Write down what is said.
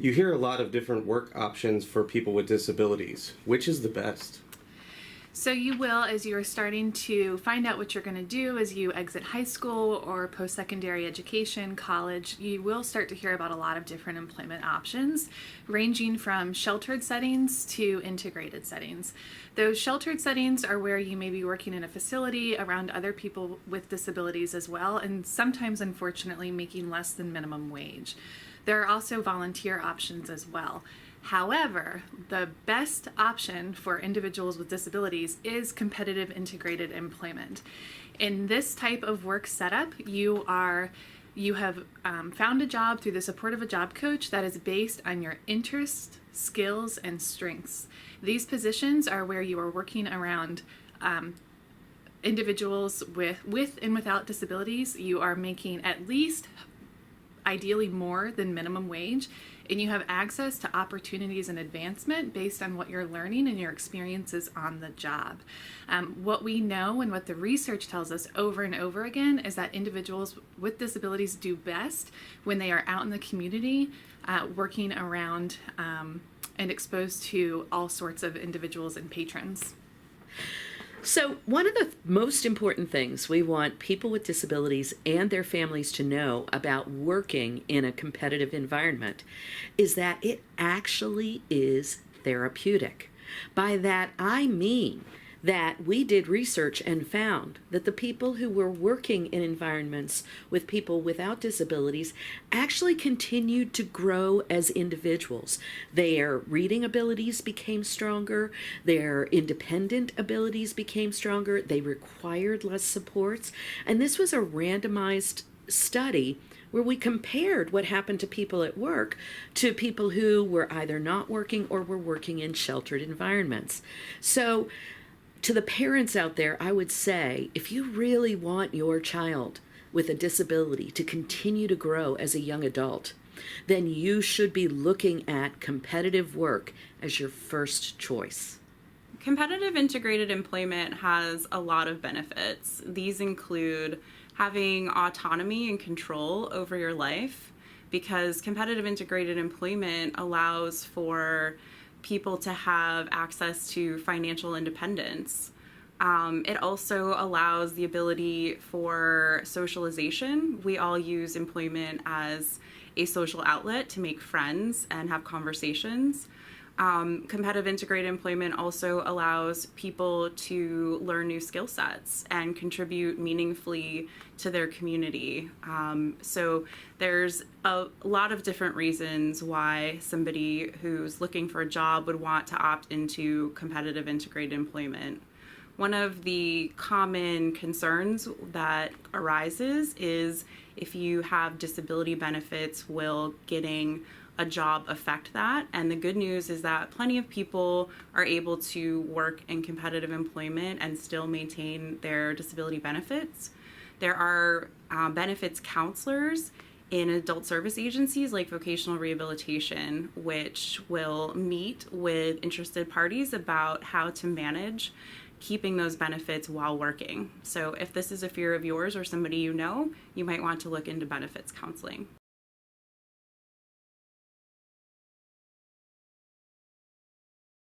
You hear a lot of different work options for people with disabilities. Which is the best? So you will, as you are starting to find out what you're going to do as you exit high school or post-secondary education, college, you will start to hear about a lot of different employment options, ranging from sheltered settings to integrated settings. Those sheltered settings are where you may be working in a facility around other people with disabilities as well, and sometimes, unfortunately, making less than minimum wage. There are also volunteer options as well. However, the best option for individuals with disabilities is competitive integrated employment. In this type of work setup, you have found a job through the support of a job coach that is based on your interests, skills, and strengths. These positions are where you are working around individuals with and without disabilities. You are making at least, ideally more than minimum wage, and you have access to opportunities and advancement based on what you're learning and your experiences on the job. What we know and what the research tells us over and over again is that individuals with disabilities do best when they are out in the community working around and exposed to all sorts of individuals and patrons. So one of the most important things we want people with disabilities and their families to know about working in a competitive environment is that it actually is therapeutic. By that, I mean that we did research and found that the people who were working in environments with people without disabilities actually continued to grow as individuals. Their reading abilities became stronger, their independent abilities became stronger, they required less supports, and this was a randomized study where we compared what happened to people at work to people who were either not working or were working in sheltered environments. So to the parents out there, I would say, if you really want your child with a disability to continue to grow as a young adult, then you should be looking at competitive work as your first choice. Competitive integrated employment has a lot of benefits. These include having autonomy and control over your life, because competitive integrated employment allows for people to have access to financial independence. It also allows the ability for socialization. We all use employment as a social outlet to make friends and have conversations. Competitive integrated employment also allows people to learn new skill sets and contribute meaningfully to their community. So there's a lot of different reasons why somebody who's looking for a job would want to opt into competitive integrated employment. One of the common concerns that arises is if you have disability benefits, will getting a job affect that? And the good news is that plenty of people are able to work in competitive employment and still maintain their disability benefits. There are benefits counselors in adult service agencies like vocational rehabilitation, which will meet with interested parties about how to manage keeping those benefits while working. So if this is a fear of yours or somebody you know, you might want to look into benefits counseling.